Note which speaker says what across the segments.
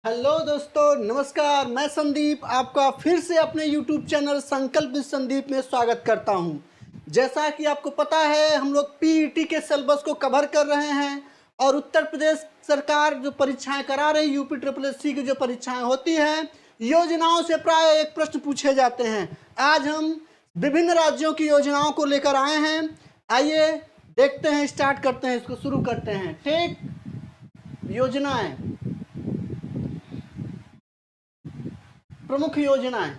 Speaker 1: Hello दोस्तों, नमस्कार। मैं संदीप आपका फिर से अपने YouTube चैनल संकल्प विद संदीप में स्वागत करता हूं। जैसा कि आपको पता है, हम लोग पीईटी के सिलेबस को कवर कर रहे हैं और उत्तर प्रदेश सरकार जो परीक्षाएं करा रही यूपी ट्रिपल एस सी की जो परीक्षाएं होती हैं, योजनाओं से प्राय एक प्रश्न पूछे जाते हैं। आज हम विभिन्न राज्यों की योजनाओं को लेकर आए हैं। आइए देखते हैं, स्टार्ट करते हैं, इसको शुरू करते हैं। ठीक, योजनाएं, प्रमुख योजनाएं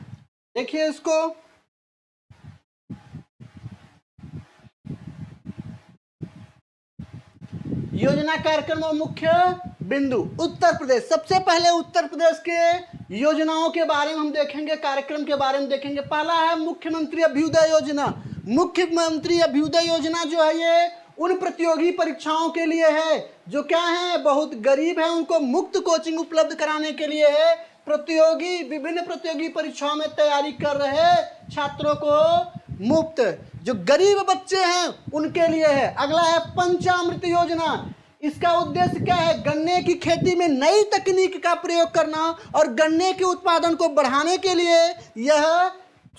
Speaker 1: देखिए इसको। योजना कार्यक्रम और मुख्य बिंदु। उत्तर प्रदेश, सबसे पहले उत्तर प्रदेश के योजनाओं के बारे में हम देखेंगे, कार्यक्रम के बारे में देखेंगे। पहला है मुख्यमंत्री अभ्युदय योजना। मुख्यमंत्री अभ्युदय योजना जो है ये उन प्रतियोगी परीक्षाओं के लिए है जो क्या है, बहुत गरीब है, उनको मुफ्त कोचिंग उपलब्ध कराने के लिए है। विभिन्न प्रतियोगी परीक्षाओं में तैयारी कर रहे छात्रों को मुफ्त, जो गरीब बच्चे हैं उनके लिए है। अगला है पंचामृत योजना। इसका उद्देश्य क्या है, गन्ने की खेती में नई तकनीक का प्रयोग करना और गन्ने के उत्पादन को बढ़ाने के लिए यह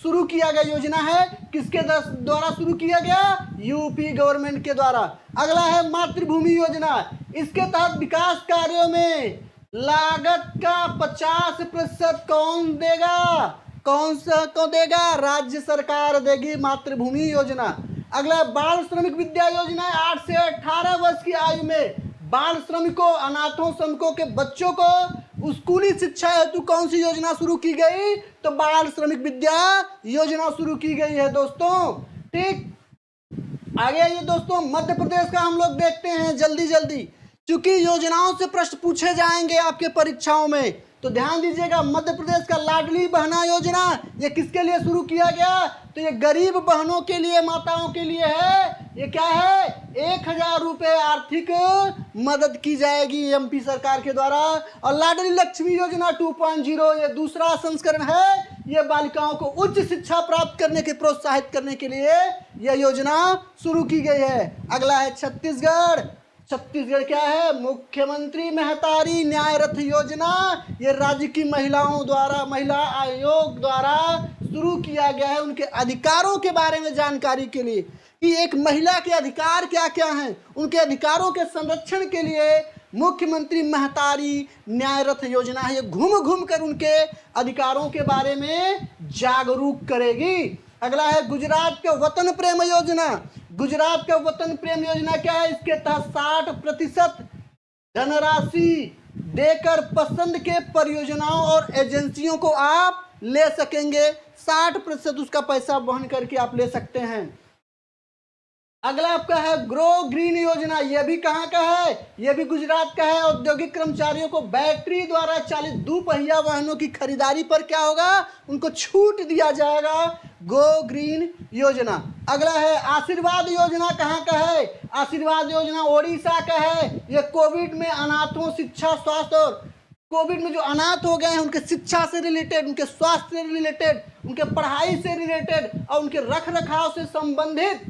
Speaker 1: शुरू किया गया योजना है। किसके द्वारा शुरू किया गया? यूपी गवर्नमेंट के द्वारा। अगला है मातृभूमि योजना। इसके तहत विकास कार्यों में लागत का 50% कौन देगा? कौन सा को देगा? राज्य सरकार देगी, मातृभूमि योजना। अगला बाल श्रमिक विद्या योजना है। 8 से 18 वर्ष की आयु में बाल श्रमिकों, अनाथों, श्रमिकों के बच्चों को स्कूली शिक्षा हेतु कौन सी योजना शुरू की गई? तो बाल श्रमिक विद्या योजना शुरू की गई है दोस्तों। ठीक, आगे आइए दोस्तों, मध्य प्रदेश का हम लोग देखते हैं जल्दी जल्दी, क्योंकि योजनाओं से प्रश्न पूछे जाएंगे आपके परीक्षाओं में, तो ध्यान दीजिएगा। मध्य प्रदेश का लाडली बहना योजना, ये किसके लिए शुरू किया गया? तो ये गरीब बहनों के लिए, माताओं के लिए है। ये क्या है? 1000 रुपये आर्थिक मदद की जाएगी एमपी सरकार के द्वारा। और लाडली लक्ष्मी योजना 2.0, ये दूसरा संस्करण है। ये बालिकाओं को उच्च शिक्षा प्राप्त करने के प्रोत्साहित करने के लिए यह योजना शुरू की गई है। अगला है छत्तीसगढ़। छत्तीसगढ़ क्या है? मुख्यमंत्री महतारी न्याय रथ योजना। ये राज्य की महिलाओं द्वारा, महिला आयोग द्वारा शुरू किया गया है, उनके अधिकारों के बारे में जानकारी के लिए कि एक महिला के अधिकार क्या क्या हैं। उनके अधिकारों के संरक्षण के लिए मुख्यमंत्री महतारी न्याय रथ योजना है। ये घूम घूम कर उनके अधिकारों के बारे में जागरूक करेगी। अगला है गुजरात के वतन प्रेम योजना। गुजरात के वतन प्रेम योजना क्या है? इसके तहत 60% धनराशि देकर पसंद के परियोजनाओं और एजेंसियों को आप ले सकेंगे। 60% उसका पैसा वहन करके आप ले सकते हैं। अगला आपका है ग्रो ग्रीन योजना। यह भी कहाँ का है? यह भी गुजरात का है। औद्योगिक कर्मचारियों को बैटरी द्वारा चालित दोपहिया वाहनों की खरीदारी पर क्या होगा? उनको छूट दिया जाएगा। गो ग्रीन योजना। अगला है आशीर्वाद योजना। कहाँ का है? आशीर्वाद योजना ओडिशा का है। यह कोविड में अनाथों, शिक्षा, स्वास्थ्य और कोविड में जो अनाथ हो गए हैं उनके शिक्षा से रिलेटेड, उनके स्वास्थ्य से रिलेटेड, उनके पढ़ाई से रिलेटेड और उनके रख रखाव से संबंधित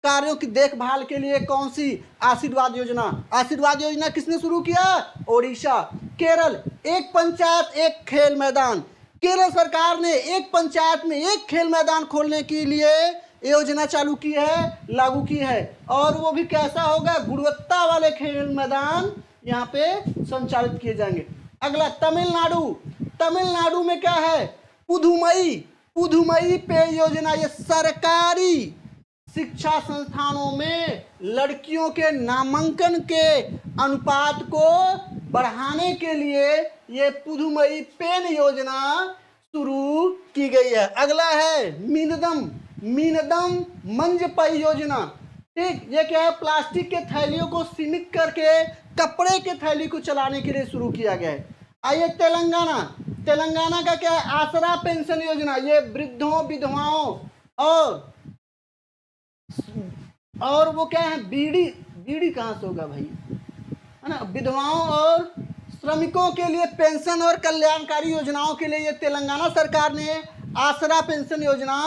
Speaker 1: कार्यों की देखभाल के लिए कौन सी? आशीर्वाद योजना। आशीर्वाद योजना किसने शुरू किया? ओडिशा। केरल, एक पंचायत एक खेल मैदान। केरल सरकार ने एक पंचायत में एक खेल मैदान खोलने के लिए योजना चालू की है, लागू की है। और वो भी कैसा होगा? गुणवत्ता वाले खेल मैदान यहाँ पे संचालित किए जाएंगे। अगला तमिलनाडु। तमिलनाडु में क्या है? पुधुमई, पुधुमई पेय योजना। ये सरकारी शिक्षा संस्थानों में लड़कियों के नामांकन के अनुपात को बढ़ाने के लिए ये पुधुमई पेन योजना शुरू की गई है। अगला है मीनदम, मीनदम मंजपई योजना। ठीक, ये क्या है? प्लास्टिक के थैलियों को सीमित करके कपड़े के थैली को चलाने के लिए शुरू किया गया है। आइए तेलंगाना। तेलंगाना का क्या है? आसरा पेंशन योजना। ये वृद्धों, विधवाओं और वो क्या है? बीड़ी, बीड़ी कहाँ से होगा भाई, है ना? विधवाओं और श्रमिकों के लिए पेंशन और कल्याणकारी योजनाओं के लिए ये तेलंगाना सरकार ने आसरा पेंशन योजना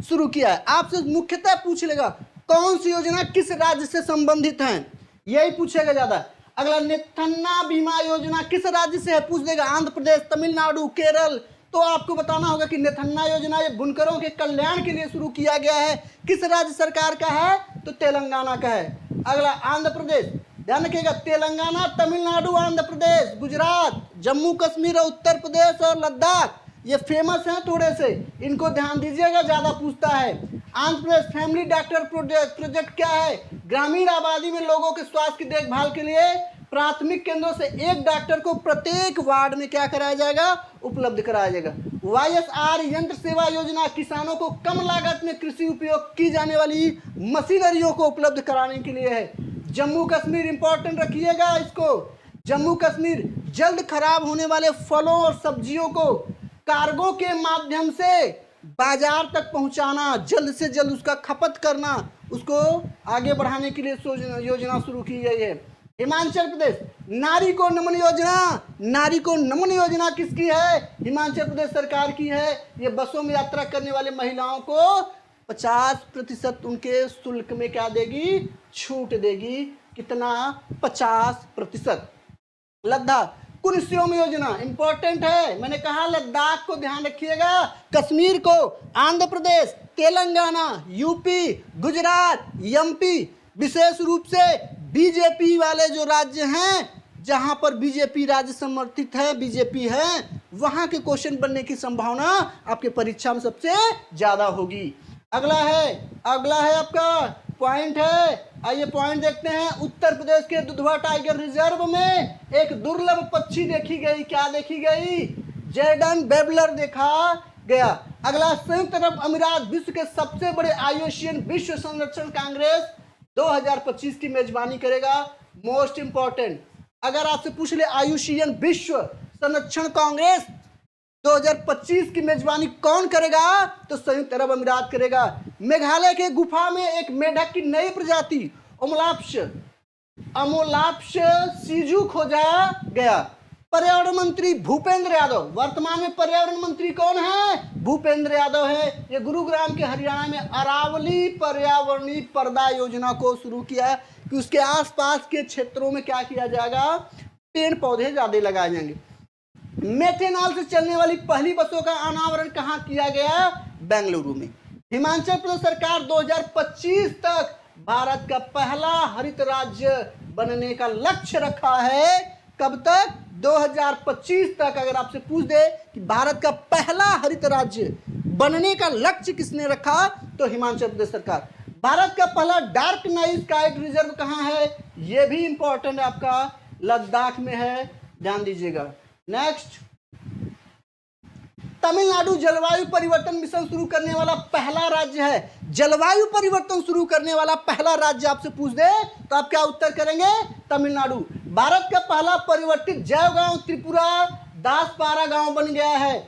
Speaker 1: शुरू किया है। आपसे मुख्यतः पूछ लेगा कौन सी योजना किस राज्य से संबंधित है, यही पूछेगा ज्यादा। अगला, नेथन्ना बीमा योजना किस राज्य से है? पूछ देगा। आंध्र प्रदेश, तमिलनाडु, केरल। तो आपको बताना होगा कि नेथन्ना योजना ये बुनकरों के कल्याण के लिए शुरू किया गया है। किस राज्य सरकार का है? तो तेलंगाना का है। अगला, आंध्र प्रदेश, ध्यान रखिएगा, तेलंगाना, तमिलनाडु, आंध्र प्रदेश, गुजरात, जम्मू कश्मीर, उत्तर प्रदेश और लद्दाख ये फेमस हैं थोड़े से, इनको ध्यान दीजिएगा, ज्यादा पूछता है। Andhra Pradesh family doctor project क्या है? ग्रामीण आबादी में लोगों के स्वास्थ्य की देखभाल के लिए प्राथमिक केंद्रों से एक डॉक्टर को प्रत्येक वार्ड में क्या कराया जाएगा? उपलब्ध कराया जाएगा। YSR यंत्र सेवा योजना किसानों को कम लागत में कृषि उपयोग की जाने वाली मशीनरियों को उपलब्ध कराने के लिए है। जम्मू कश्मीर, इंपॉर्टेंट रखिएगा इसको, जम्मू कश्मीर जल्द खराब होने वाले फलों और सब्जियों को कार्गो के माध्यम से बाजार तक पहुंचाना, जल्द से जल्द उसका खपत करना, उसको आगे बढ़ाने के लिए योजना शुरू की गई है। हिमाचल प्रदेश, नारी को नमन योजना, नारी को नमन योजना किसकी है? हिमाचल प्रदेश सरकार की है। ये बसों में यात्रा करने वाले महिलाओं को 50% उनके शुल्क में क्या देगी? छूट देगी। कितना? 50%। लद्दाख कुर्सियों योजना इंपॉर्टेंट है, मैंने कहा लद्दाख को ध्यान रखिएगा, कश्मीर को, आंध्र प्रदेश, तेलंगाना, यूपी, गुजरात, एमपी, विशेष रूप से बीजेपी वाले जो राज्य हैं, जहां पर बीजेपी राज्य समर्थित है, बीजेपी है, वहां के क्वेश्चन बनने की संभावना आपके परीक्षा में सबसे ज्यादा होगी। अगला है आपका पॉइंट है, आइए पॉइंट देखते हैं। उत्तर प्रदेश के दुधवा टाइगर रिजर्व में एक दुर्लभ पक्षी देखी गई। क्या देखी गई? जैडन बेबलर देखा गया। अगला, संयुक्त अरब अमीरात विश्व के सबसे बड़े आयुष्यन विश्व संरक्षण कांग्रेस 2025 की मेजबानी करेगा। मोस्ट इंपॉर्टेंट, अगर आपसे पूछ ले आयुष्यन विश्व संरक्षण कांग्रेस 2025 की मेजबानी कौन करेगा? तो संयुक्त अरब अमीरात करेगा। मेघालय के गुफा में एक मेढक की नई प्रजाति अमोलाप्स सीजू खोजा गया। पर्यावरण मंत्री भूपेंद्र यादव, वर्तमान में पर्यावरण मंत्री कौन है? भूपेंद्र यादव है। ये गुरुग्राम के हरियाणा में अरावली पर्यावरणीय पर्दा योजना को शुरू किया कि उसके आसपास के क्षेत्रों में क्या किया जाएगा? पेड़ पौधे ज्यादा लगाए जाएंगे। मेथेनॉल से चलने वाली पहली बसों का अनावरण कहाँ किया गया? बेंगलुरु में। हिमाचल प्रदेश सरकार 2025 तक भारत का पहला हरित राज्य बनने का लक्ष्य रखा है। कब तक? 2025 तक। अगर आपसे पूछ दे कि भारत का पहला हरित राज्य बनने का लक्ष्य किसने रखा, तो हिमाचल प्रदेश सरकार। भारत का पहला डार्क नाइट स्काई रिजर्व कहाँ है? यह भी इंपॉर्टेंट है, आपका लद्दाख में है, ध्यान दीजिएगा। नेक्स्ट, तमिलनाडु जलवायु परिवर्तन मिशन शुरू करने वाला पहला राज्य है। जलवायु परिवर्तन शुरू करने वाला पहला राज्य आपसे पूछ दे तो आप क्या उत्तर करेंगे? तमिलनाडु। भारत का पहला परिवर्तित जैव गांव त्रिपुरा दासपारा गांव बन गया है।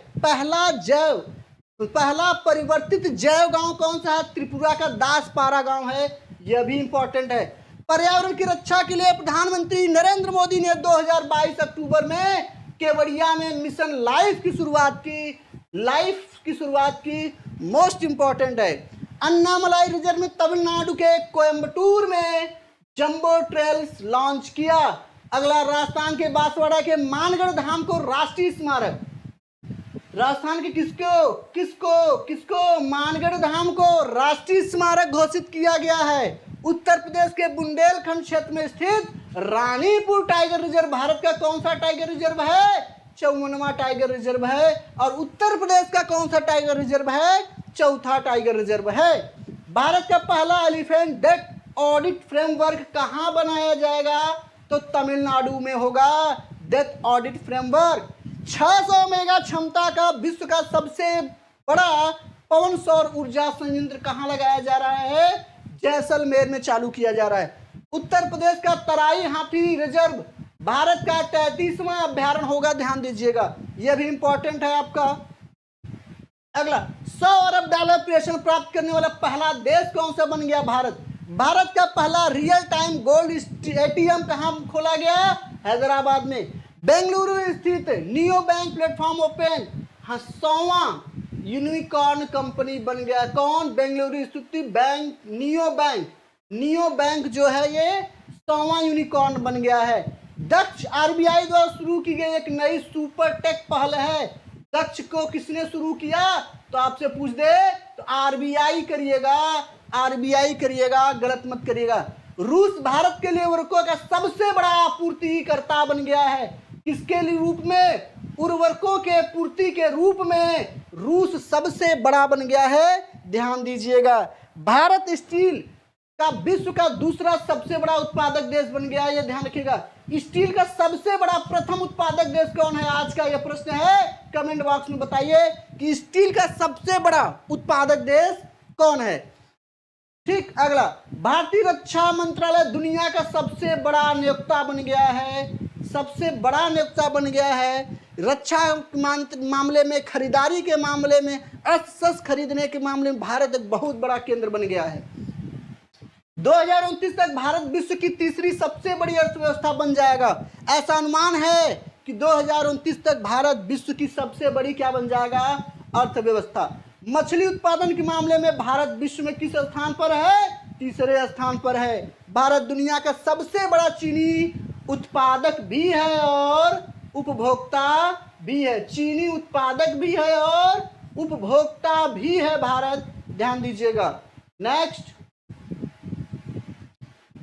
Speaker 1: पहला परिवर्तित जैव गांव कौन सा है? त्रिपुरा का दासपारा गांव है। यह भी इंपॉर्टेंट है। पर्यावरण की रक्षा के लिए प्रधानमंत्री नरेंद्र मोदी ने 2022 अक्टूबर में केवड़िया में मिशन लाइफ की शुरुआत की। मोस्ट इंपॉर्टेंट है। अन्नामलाई रिजर्व में तमिलनाडु के कोयम्बटूर में जंबो ट्रेल्स लॉन्च किया। अगला, राजस्थान के बांसवाड़ा के मानगढ़ धाम को राष्ट्रीय स्मारक, राजस्थान के किसको मानगढ़ धाम को राष्ट्रीय स्मारक घोषित किया गया है। उत्तर प्रदेश के बुंदेलखंड क्षेत्र में स्थित रानीपुर टाइगर रिजर्व भारत का कौन सा टाइगर रिजर्व है? 54वां टाइगर रिजर्व है। और उत्तर प्रदेश का कौन सा टाइगर रिजर्व है? चौथा टाइगर रिजर्व है। भारत का पहला एलिफेंट डेथ ऑडिट फ्रेमवर्क कहां बनाया जाएगा? तो तमिलनाडु में होगा डेथ ऑडिट फ्रेमवर्क। 600 मेगा क्षमता का विश्व का सबसे बड़ा पवन सौर ऊर्जा संयंत्र कहां लगाया जा रहा है? जैसलमेर में चालू किया जा रहा है। उत्तर प्रदेश का तराई हाथी रिजर्व भारत का 33वां अभ्यारण्य होगा, ध्यान दीजिएगा, यह भी इंपॉर्टेंट है आपका। अगला, 100 अरब डॉलर पेंशन प्राप्त करने वाला पहला देश कौन सा बन गया? भारत। भारत का पहला रियल टाइम गोल्ड एटीएम कहां खोला गया? हैदराबाद में। बेंगलुरु स्थित नियो बैंक प्लेटफॉर्म ओपन 100वां यूनिकॉर्न कंपनी बन गया। कौन? बेंगलुरु स्थित बैंक नियो बैंक जो है ये 100वां यूनिकॉर्न बन गया है। दक्ष आरबीआई द्वारा शुरू की गई एक नई सुपर टेक पहल है। दक्ष को किसने शुरू किया? तो आपसे पूछ दे तो आरबीआई करिएगा, आरबीआई करिएगा, गलत मत करिएगा। रूस भारत के लिए उर्वरकों का सबसे बड़ा आपूर्तिकर्ता बन गया है। किसके लिए रूप में? उर्वरकों के पूर्ति के रूप में रूस सबसे बड़ा बन गया है। ध्यान दीजिएगा। भारत स्टील का विश्व का दूसरा सबसे बड़ा उत्पादक देश बन गया है, यह ध्यान रखिएगा। स्टील का सबसे बड़ा प्रथम उत्पादक देश कौन है? आज का यह प्रश्न है, कमेंट बॉक्स में बताइए कि स्टील का सबसे बड़ा उत्पादक देश कौन है। ठीक, अगला, भारतीय रक्षा मंत्रालय दुनिया का सबसे बड़ा नियोक्ता बन गया है, सबसे बड़ा नियोक्ता बन गया है। रक्षा मामले में, खरीदारी के मामले में, अस्त्र शस्त्र खरीदने के मामले में भारत एक बहुत बड़ा केंद्र बन गया है। 2029 तक भारत विश्व की तीसरी सबसे बड़ी अर्थव्यवस्था बन जाएगा। ऐसा अनुमान है कि 2029 तक भारत विश्व की सबसे बड़ी क्या बन जाएगा? अर्थव्यवस्था। मछली उत्पादन के मामले में भारत विश्व में किस स्थान पर है? तीसरे स्थान पर है। भारत दुनिया का सबसे बड़ा चीनी उत्पादक भी है और उपभोक्ता भी है। चीनी उत्पादक भी है और उपभोक्ता भी है भारत, ध्यान दीजिएगा। नेक्स्ट,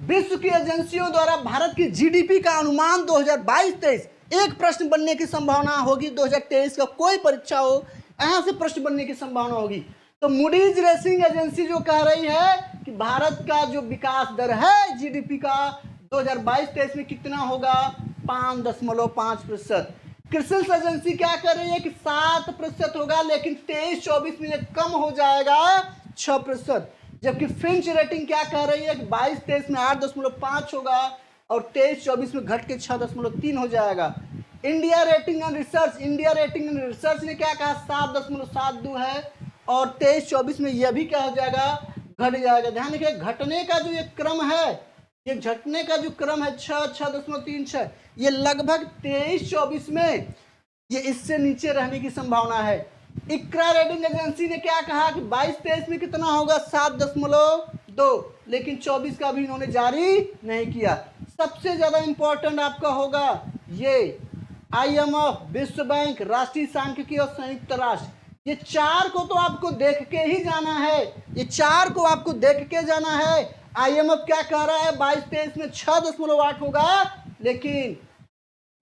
Speaker 1: विश्व की एजेंसियों द्वारा भारत की जीडीपी का अनुमान 2022-23 एक प्रश्न बनने की संभावना होगी। 2023 का कोई परीक्षा हो, यहां से प्रश्न बनने की संभावना होगी। तो मूडीज रेटिंग एजेंसी जो कह रही है कि भारत का जो विकास दर है जीडीपी का 2022-23 में कितना होगा? 5.5%। क्रिसिल एजेंसी क्या कर रही है कि 7% होगा, लेकिन 23-24 में कम हो जाएगा 6%। जबकि फिंच रेटिंग क्या कह रही है कि 22-23 में 8.5 होगा और 23-24 में घट के 6.3 हो जाएगा। India rating and research, India rating and research ने क्या कहा? 7.72 है और 23-24 में यह भी क्या हो जाएगा? घट जाएगा। ध्यान रखिए, घटने का जो ये क्रम है, ये घटने का जो क्रम है 6.36, ये लगभग 23-24 में ये इससे नीचे रहने की संभावना है। इक्रा रेटिंग एजेंसी ने क्या कहा कि 22-23 में कितना होगा? 7.2, लेकिन 24 का भी इन्होंने जारी नहीं किया। सबसे ज्यादा इंपॉर्टेंट आपका होगा ये IMF, विश्व बैंक, राष्ट्रीय सांख्यिकी और संयुक्त राष्ट्र। ये चार को तो आपको देख के ही जाना है, ये चार को आपको देख के जाना है। IMF क्या कह रहा है? 22-23 में 6.8 होगा, लेकिन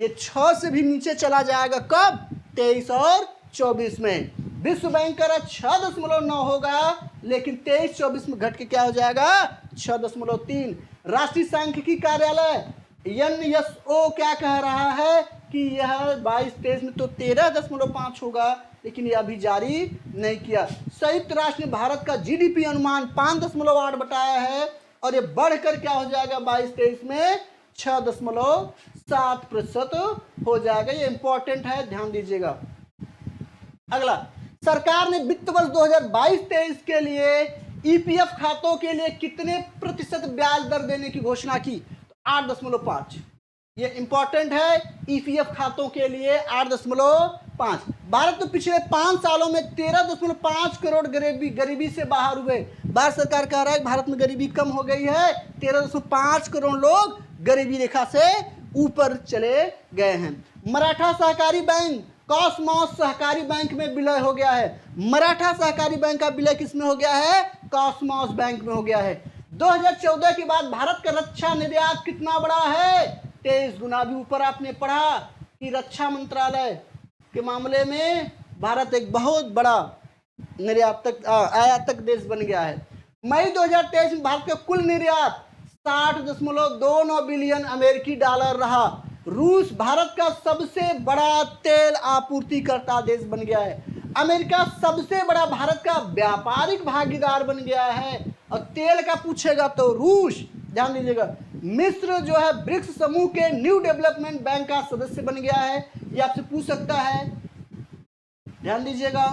Speaker 1: ये 6 से भी नीचे चला जाएगा। कब? 23 और 24 में। विश्व बैंक का 6.9 होगा, लेकिन 23-24 में घट के क्या हो जाएगा? 6.3। राष्ट्रीय सांख्यिकी कार्यालय NSO क्या कह रहा है कि यह 22-23 में तो 13.5 होगा, लेकिन यह अभी जारी नहीं किया। संयुक्त राष्ट्र ने भारत का जीडीपी अनुमान 5.8 बताया है और ये बढ़कर क्या हो जाएगा? 22-23 में 6.7% हो जाएगा। ये इंपॉर्टेंट है, ध्यान दीजिएगा। अगला, सरकार ने वित्त वर्ष 2022-23 के लिए ईपीएफ खातों के लिए कितने प्रतिशत ब्याज दर देने की घोषणा की? तो 8.5। ये इंपॉर्टेंट है। ईपीएफ खातों के लिए 8.5। भारत में पिछले 5 सालों में 13.5 करोड़ गरीबी से बाहर हुए। भारत सरकार कह रहा है भारत में गरीबी कम हो गई है। 13.5 करोड़ लोग गरीबी रेखा से ऊपर चले गए हैं। मराठा सहकारी बैंक कॉसमॉस सहकारी बैंक में विलय हो गया है। मराठा सहकारी बैंक का विलय किसमें हो गया है? कॉसमॉस बैंक में हो गया है। 2014 के बाद भारत का रक्षा निर्यात कितना बड़ा है? 23 गुना। भी ऊपर आपने पढ़ा कि रक्षा मंत्रालय के मामले में भारत एक बहुत बड़ा निर्यातक आयातक देश बन गया है। मई 2023 में भारत का कुल निर्यात 60.29 बिलियन अमेरिकी डॉलर रहा। रूस भारत का सबसे बड़ा तेल आपूर्तिकर्ता देश बन गया है। अमेरिका सबसे बड़ा भारत का व्यापारिक भागीदार बन गया है। और तेल का पूछेगा तो रूस। ध्यान दीजिएगा। मिस्र जो है ब्रिक्स समूह के न्यू डेवलपमेंट बैंक का सदस्य बन गया है। ये आपसे पूछ सकता है, ध्यान दीजिएगा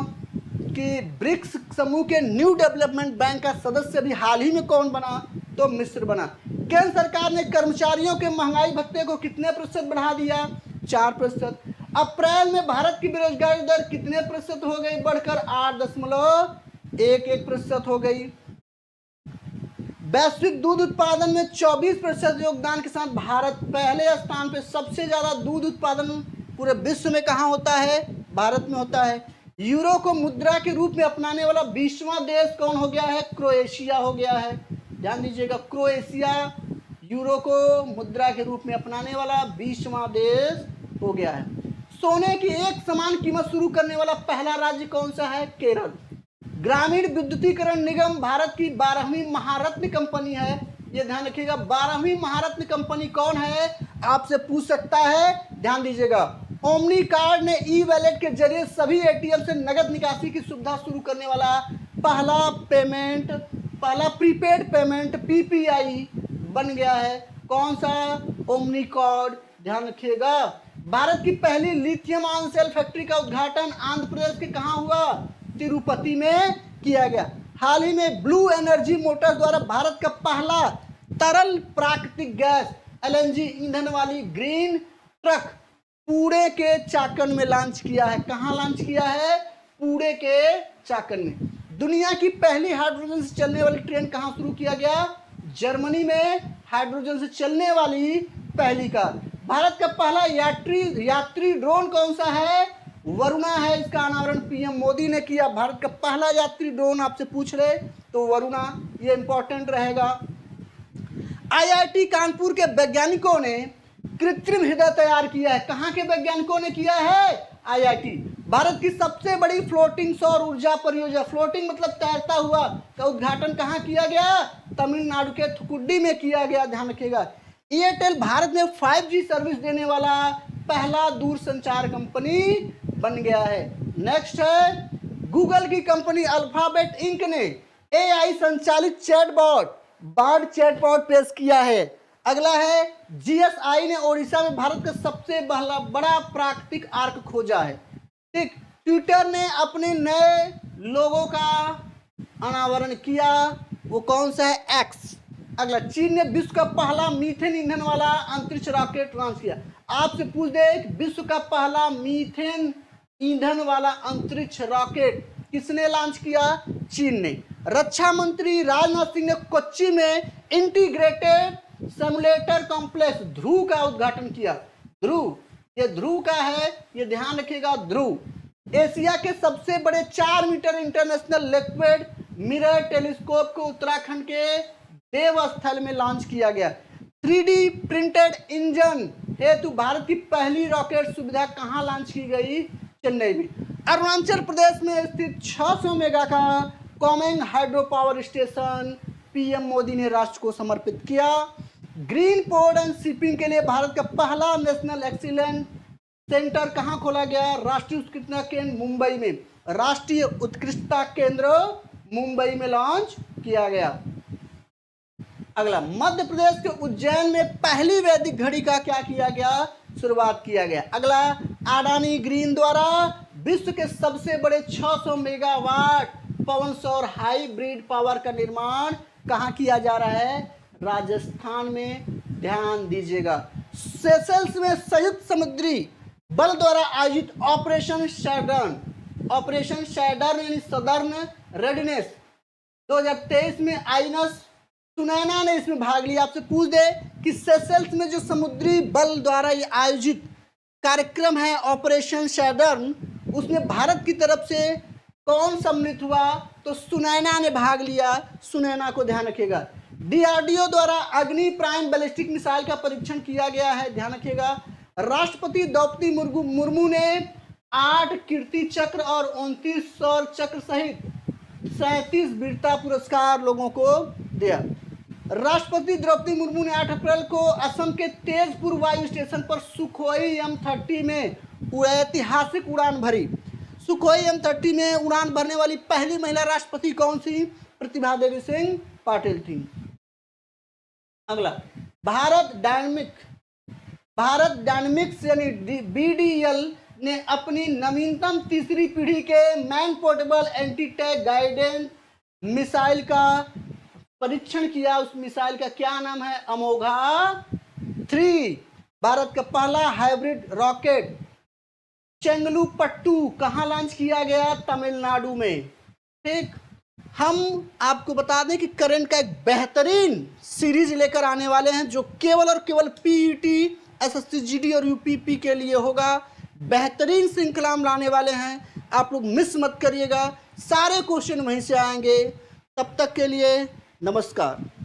Speaker 1: कि ब्रिक्स समूह के न्यू डेवलपमेंट बैंक का सदस्य भी हाल ही में कौन बना? तो मिस्र बना। केंद्र सरकार ने कर्मचारियों के महंगाई भत्ते को कितने प्रतिशत बढ़ा दिया? 4%। अप्रैल में भारत की बेरोजगारी दर कितने प्रतिशत हो गई? बढ़कर 8.11% हो गई। वैश्विक दूध उत्पादन में 24% योगदान के साथ भारत पहले स्थान पे, सबसे ज्यादा दूध उत्पादन पूरे विश्व में कहाँ होता है? भारत में होता है। यूरो को मुद्रा के रूप में अपनाने वाला 20वां देश कौन हो गया है? क्रोएशिया हो गया है। ध्यान दीजिएगा, क्रोएशिया यूरो को मुद्रा के रूप में अपनाने वाला 20वां देश हो गया है। सोने की एक समान कीमत शुरू करने वाला पहला राज्य कौन सा है? केरल। ग्रामीण विद्युतीकरण निगम भारत की 12वीं महारत्न कंपनी है। ये ध्यान रखिएगा, 12वीं महारत्न कंपनी कौन है? आपसे पूछ सकता है, ध्यान दीजिएगा। ओमनी कार्ड ने ई वैलेट के जरिए सभी एटीएम से नगद निकासी की सुविधा शुरू करने वाला पहला प्रीपेड पेमेंट पीपीआई बन गया है। कौन सा? Omni card. ध्यान रखिएगा। भारत की पहली लिथियम आयन सेल फैक्ट्री का उद्घाटन आंध्र प्रदेश के कहाँ हुआ? तिरुपति में किया गया। हाल ही में ब्लू एनर्जी मोटर्स द्वारा भारत का पहला तरल प्राकृतिक गैस एलएनजी ईंधन वाली ग्रीन ट्रक पुणे के चाकन में लॉन्च किया है। कहाँ लॉन्च किया है? पुणे के चाकन में। दुनिया की पहली हाइड्रोजन से चलने वाली ट्रेन कहाँ शुरू किया गया? जर्मनी में हाइड्रोजन से चलने वाली पहली कार। भारत का पहला यात्री ड्रोन कौन सा है? वरुणा है। इसका अनावरण पीएम मोदी ने किया। भारत का पहला यात्री ड्रोन आपसे पूछ रहे तो वरुणा, ये इंपॉर्टेंट रहेगा। आईआईटी कानपुर के वैज्ञानिकों ने कृत्रिम हृदय तैयार किया है। कहाँ के वैज्ञानिकों ने किया है? आईआईटी। भारत की सबसे बड़ी फ्लोटिंग सौर ऊर्जा परियोजना, फ्लोटिंग मतलब तैरता हुआ, का उद्घाटन कहाँ किया गया? तमिलनाडु के थुकुडी में किया गया। ध्यान रखिएगा। एयरटेल भारत में 5G सर्विस देने वाला पहला दूरसंचार कंपनी बन गया है। नेक्स्ट है, गूगल की कंपनी अल्फाबेट इंक ने एआई संचालित चैटबॉट बार्ड चैटबॉट पेश किया है। अगला है, जीएसआई ने ओडिशा में भारत का सबसे बड़ा प्राकृतिक आर्क खोजा है। ठीक। ट्विटर ने अपने नए लोगो का अनावरण किया, वो कौन सा है? एक्स। अगला, चीन ने विश्व का पहला मीथेन ईंधन वाला अंतरिक्ष रॉकेट लॉन्च किया। आपसे पूछ दे, विश्व का पहला मीथेन ईंधन वाला अंतरिक्ष रॉकेट किसने लॉन्च किया? चीन ने। रक्षा मंत्री राजनाथ सिंह ने कोच्चि में इंटीग्रेटेड सिमुलेटर कॉम्प्लेक्स ध्रुव का उद्घाटन किया। ध्रुव, ये ध्रुव का है, ये ध्यान रखिएगा, ध्रुव। एशिया के सबसे बड़े 4 metre international liquid mirror telescope को उत्तराखंड के देवस्थल में लॉन्च किया गया। 3D प्रिंटेड इंजन हेतु भारत की पहली रॉकेट सुविधा कहाँ लॉन्च की गई? चेन्नई में। अरुणाचल प्रदेश में स्थित 600 मेगा का Kameng hydro power station PM Modi ने राष्ट्र को समर्पित किया। ग्रीन पोर्ट एंड शिपिंग के लिए भारत का पहला नेशनल एक्सीलेंस सेंटर कहाँ खोला गया? राष्ट्रीय उत्कृष्टता केंद्र मुंबई में। राष्ट्रीय उत्कृष्टता केंद्र मुंबई में लॉन्च किया गया। अगला, मध्य प्रदेश के उज्जैन में पहली वैदिक घड़ी का क्या किया गया? शुरुआत किया गया। अगला, अडानी ग्रीन द्वारा विश्व के सबसे बड़े 600 मेगावाट पवन सौर हाइब्रिड पावर का निर्माण कहाँ किया जा रहा है? राजस्थान में। ध्यान दीजिएगा। सेशल्स में संयुक्त समुद्री बल द्वारा आयोजित ऑपरेशन सैडर्न यानी सदर्न रेडीनेस 2023 में आईएनएस सुनैना ने इसमें भाग लिया। आपसे पूछ दे कि सेशल्स में जो समुद्री बल द्वारा ये आयोजित कार्यक्रम है ऑपरेशन सैडर्न, उसमें भारत की तरफ से कौन सम्मिलित हुआ? तो सुनैना ने भाग लिया। सुनैना को ध्यान रखिएगा। डीआरडीओ द्वारा अग्नि प्राइम बैलिस्टिक मिसाइल का परीक्षण किया गया है। ध्यान रखिएगा। राष्ट्रपति द्रौपदी मुर्मू ने 8 कीर्ति चक्र और 29 सौर चक्र सहित 37 वीरता पुरस्कार लोगों को दिया। राष्ट्रपति द्रौपदी मुर्मू ने 8 अप्रैल को असम के तेजपुर वायु स्टेशन पर सुखोई M30 में ऐतिहासिक उड़ान भरी। सुखोई M30 में उड़ान भरने वाली पहली महिला राष्ट्रपति कौन सी? प्रतिभा देवी सिंह पाटिल थी। अगला, भारत डायनेमिक्स यानी BDL ने अपनी नवीनतम तीसरी पीढ़ी के man portable anti tank guidance missile का परीक्षण किया। उस मिसाइल का क्या नाम है? अमोघा 3। भारत का पहला हाइब्रिड रॉकेट चेंगलुपट्टू कहाँ लॉन्च किया गया? तमिलनाडु में। ठीक। हम आपको बता दें कि करंट का एक बेहतरीन सीरीज लेकर आने वाले हैं जो केवल और केवल पीईटी, एसएससी जीडी और यूपीपी के लिए होगा। बेहतरीन श्रृंखला हम लाने वाले हैं, आप लोग मिस मत करिएगा। सारे क्वेश्चन वहीं से आएंगे। तब तक के लिए नमस्कार।